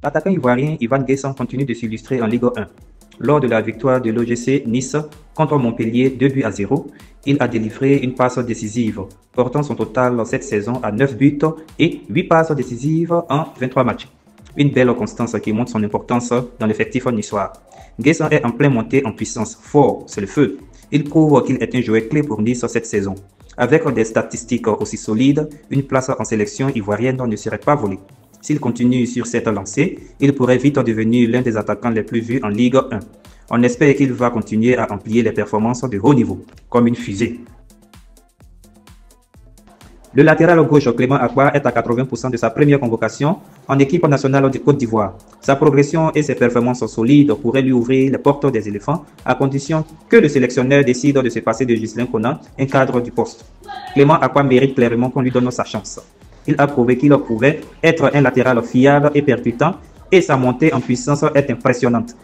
L'attaquant ivoirien Ivan Guessant continue de s'illustrer en Ligue 1. Lors de la victoire de l'OGC Nice contre Montpellier 2-0, il a délivré une passe décisive, portant son total cette saison à 9 buts et 8 passes décisives en 23 matchs. Une belle constance qui montre son importance dans l'effectif niçois. Guessant est en pleine montée en puissance. Fort, c'est le feu. Il prouve qu'il est un joueur clé pour Nice cette saison. Avec des statistiques aussi solides, une place en sélection ivoirienne ne serait pas volée. S'il continue sur cette lancée, il pourrait vite devenir l'un des attaquants les plus vus en Ligue 1. On espère qu'il va continuer à amplier les performances de haut niveau, comme une fusée. Le latéral gauche Clément Akpa est à 80% de sa première convocation en équipe nationale de Côte d'Ivoire. Sa progression et ses performances solides pourraient lui ouvrir les portes des éléphants à condition que le sélectionneur décide de se passer de Ghislain Conan, un cadre du poste. Clément Akpa mérite clairement qu'on lui donne sa chance. Il a prouvé qu'il pouvait être un latéral fiable et percutant et sa montée en puissance est impressionnante.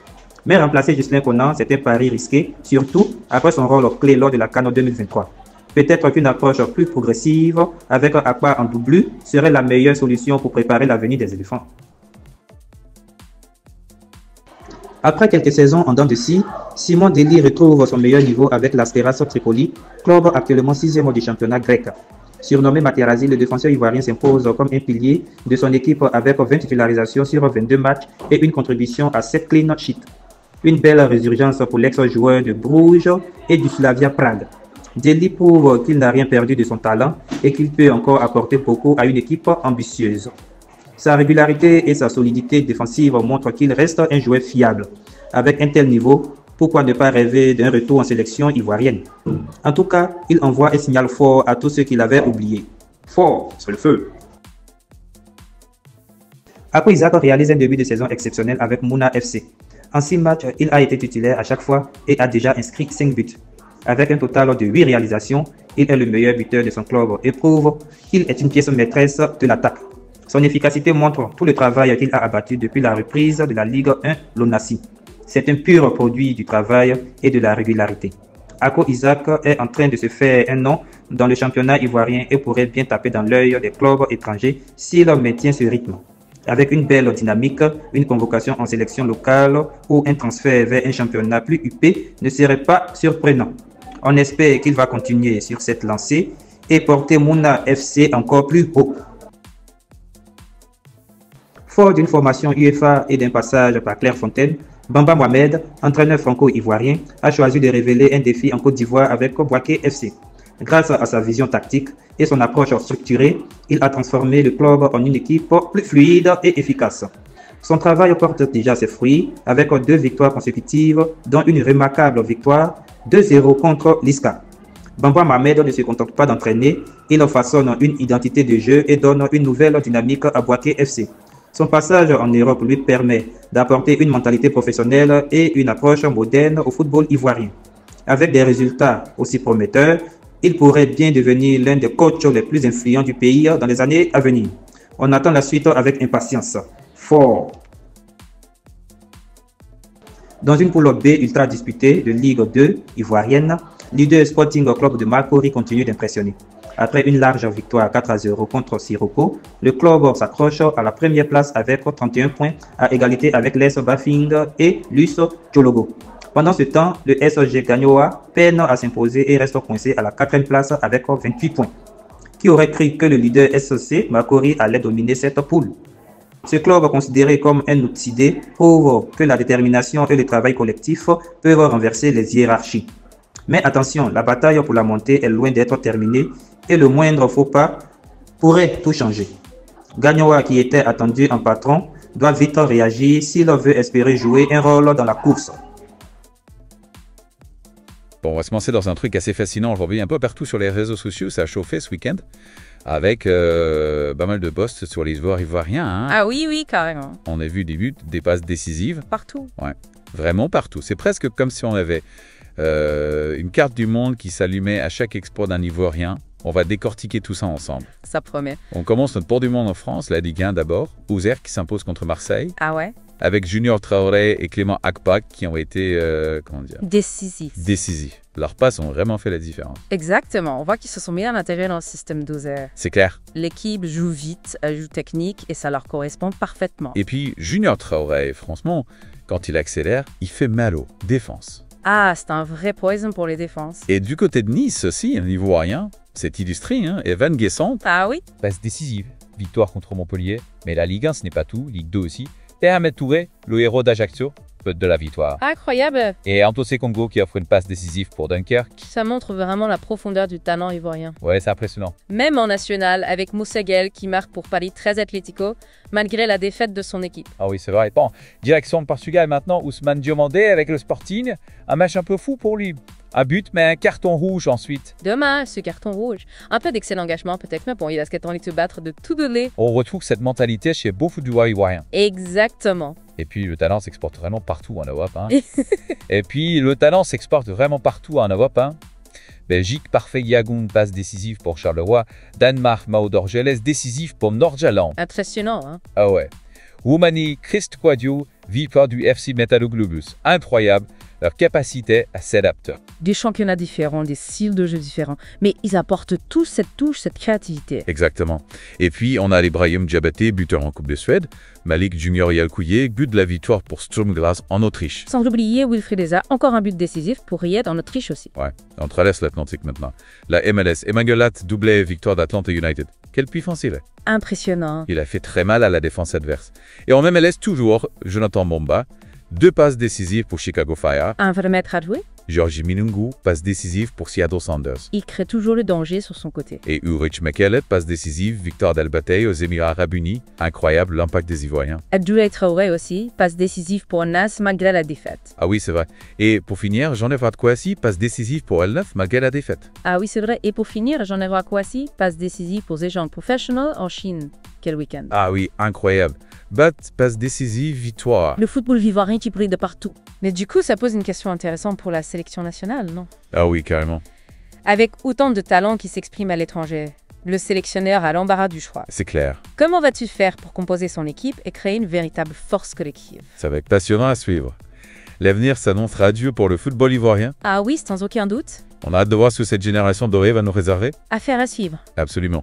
Mais remplacer Ghislain Conan, c'est un pari risqué, surtout après son rôle clé lors de la CAN 2023. Peut-être qu'une approche plus progressive avec Akpa en doublure serait la meilleure solution pour préparer l'avenir des éléphants. Après quelques saisons en dents de scie, Simon Dely retrouve son meilleur niveau avec l'Asteras Tripoli, club actuellement 6e du championnat grec. Surnommé Materazzi, le défenseur ivoirien s'impose comme un pilier de son équipe avec 20 titularisations sur 22 matchs et une contribution à 7 clean sheets. Une belle résurgence pour l'ex-joueur de Bruges et du Slavia Prague. Dely prouve qu'il n'a rien perdu de son talent et qu'il peut encore apporter beaucoup à une équipe ambitieuse. Sa régularité et sa solidité défensive montrent qu'il reste un joueur fiable. Avec un tel niveau, pourquoi ne pas rêver d'un retour en sélection ivoirienne? En tout cas, il envoie un signal fort à tous ceux qui l'avaient oublié. Fort, c'est le feu. Ako Isaac réalise un début de saison exceptionnel avec Mouna FC. En 6 matchs, il a été titulaire à chaque fois et a déjà inscrit 5 buts. Avec un total de 8 réalisations, il est le meilleur buteur de son club et prouve qu'il est une pièce maîtresse de l'attaque. Son efficacité montre tout le travail qu'il a abattu depuis la reprise de la Ligue 1 l'ONACI. C'est un pur produit du travail et de la régularité. Ako Isaac est en train de se faire un nom dans le championnat ivoirien et pourrait bien taper dans l'œil des clubs étrangers s'il maintient ce rythme. Avec une belle dynamique, une convocation en sélection locale ou un transfert vers un championnat plus huppé ne serait pas surprenant. On espère qu'il va continuer sur cette lancée et porter Mouna FC encore plus haut. Fort d'une formation UEFA et d'un passage par Clairefontaine, Bamba Mohamed, entraîneur franco-ivoirien, a choisi de révéler un défi en Côte d'Ivoire avec Bouaké FC. Grâce à sa vision tactique et son approche structurée, il a transformé le club en une équipe plus fluide et efficace. Son travail porte déjà ses fruits avec 2 victoires consécutives, dont une remarquable victoire 2-0 contre l'ISCA. Bamba Mohamed ne se contente pas d'entraîner, il façonne une identité de jeu et donne une nouvelle dynamique à Bouaké FC. Son passage en Europe lui permet d'apporter une mentalité professionnelle et une approche moderne au football ivoirien. Avec des résultats aussi prometteurs, il pourrait bien devenir l'un des coachs les plus influents du pays dans les années à venir. On attend la suite avec impatience. Fort. Dans une poule B ultra disputée de Ligue 2 ivoirienne, leader Sporting Club de Marcory continue d'impressionner. Après une large victoire 4-0 contre Sirocco, le club s'accroche à la première place avec 31 points à égalité avec l'ES Bafing et l'US Tchologo. Pendant ce temps, le SG Gagnoa peine à s'imposer et reste coincé à la 4e place avec 28 points. Qui aurait cru que le leader SC Marcory allait dominer cette poule? Ce club, considéré comme un outsidé, prouve que la détermination et le travail collectif peuvent renverser les hiérarchies. Mais attention, la bataille pour la montée est loin d'être terminée et le moindre faux pas pourrait tout changer. Gagnoa, qui était attendu en patron, doit vite réagir s'il veut espérer jouer un rôle dans la course. Bon, on va se lancer dans un truc assez fascinant aujourd'hui, un peu partout sur les réseaux sociaux, ça a chauffé ce week-end, avec pas mal de posts sur les joueurs ivoiriens. Hein. Ah oui, oui, carrément. On a vu des buts, des passes décisives. Partout. Ouais, vraiment partout. C'est presque comme si on avait une carte du monde qui s'allumait à chaque exploit d'un Ivoirien. On va décortiquer tout ça ensemble. Ça promet. On commence notre tour du monde en France, la Ligue 1 d'abord. Auxerre qui s'impose contre Marseille. Ah ouais? avec Junior Traoré et Clément Akpak qui ont été, comment dire, décisifs. Leurs passes ont vraiment fait la différence. Exactement, on voit qu'ils se sont bien intégrés dans le système 12R. C'est clair. L'équipe joue vite, elle joue technique et ça leur correspond parfaitement. Et puis Junior Traoré, franchement, quand il accélère, il fait mal aux défenses. Ah, c'est un vrai poison pour les défenses. Et du côté de Nice aussi, un ivoirien, c'est illustré, hein, Evan Guessant. Ah oui? Passe décisive, victoire contre Montpellier, mais la Ligue 1 ce n'est pas tout, Ligue 2 aussi. Et Ahmed Touré, le héros d'Ajaccio, peut de la victoire. Incroyable! Et Antosé Congo qui offre une passe décisive pour Dunkerque. Ça montre vraiment la profondeur du talent ivoirien. Ouais, c'est impressionnant. Même en national, avec Moussa Gueye qui marque pour Paris 13 Atlético, malgré la défaite de son équipe. Ah oui, c'est vrai. Bon, direction le Portugal maintenant, Ousmane Diomandé avec le Sporting. Un match un peu fou pour lui. Un but, mais un carton rouge ensuite. Dommage, ce carton rouge. Un peu d'excellent engagement peut-être, mais bon, il a envie de se battre de tout donner. On retrouve cette mentalité chez beaucoup de joueurs ivoiriens. Exactement. Et puis le talent s'exporte vraiment partout en Europe. Hein. Et puis le talent s'exporte vraiment partout en Europe. Hein. Belgique, parfait Yagoun, passe décisive pour Charleroi. Danemark, Mao Dorgeles, décisif pour Nordjylland. Impressionnant, hein? Ah ouais. Roumanie, Christ Quadio, victoire du FC Metaloglobus. Incroyable, leur capacité à s'adapter. Des championnats différents, des styles de jeu différents, mais ils apportent tous cette touche, cette créativité. Exactement. Et puis, on a l'Ibrahim Diabaté, buteur en Coupe de Suède, Malik Junior Yalkouye, but de la victoire pour Sturm Graz en Autriche. Sans oublier Wilfried Zaha, encore un but décisif pour Ried en Autriche aussi. Ouais, on traverse l'Atlantique maintenant. La MLS, Emangelat, doublé victoire d'Atlanta United. Quelle puissance il est. Impressionnant. Il a fait très mal à la défense adverse. Et en MLS, toujours, Jonathan Momba, 2 passes décisives pour Chicago Fire. Un vrai maître à jouer. Georgi Minungu, passe décisive pour Seattle Sounders. Il crée toujours le danger sur son côté. Et Ulrich Mekele, passe décisive, victoire d'Albatei aux Émirats Arabes Unis. Incroyable l'impact des Ivoiriens. Abdoulaye Traoré aussi, passe décisive pour Nas malgré la défaite. Ah oui, c'est vrai. Et pour finir, Jean-Evrat Kouassi, passe décisive pour El Neuf malgré la défaite. Ah oui, c'est vrai. Et pour finir, Jean-Evrat Kouassi, passe décisive pour Zhejiang Professional en Chine. Quel week-end. Ah oui, incroyable. Bat, passe décisive, victoire. Le football ivoirien qui brille de partout. Mais du coup, ça pose une question intéressante pour la sélection nationale, non? Ah oui, carrément. Avec autant de talents qui s'expriment à l'étranger, le sélectionneur a l'embarras du choix. C'est clair. Comment vas-tu faire pour composer son équipe et créer une véritable force collective? Ça va être passionnant à suivre. L'avenir s'annonce radieux pour le football ivoirien. Ah oui, sans aucun doute. On a hâte de voir ce que cette génération dorée va nous réserver. Affaire à suivre. Absolument.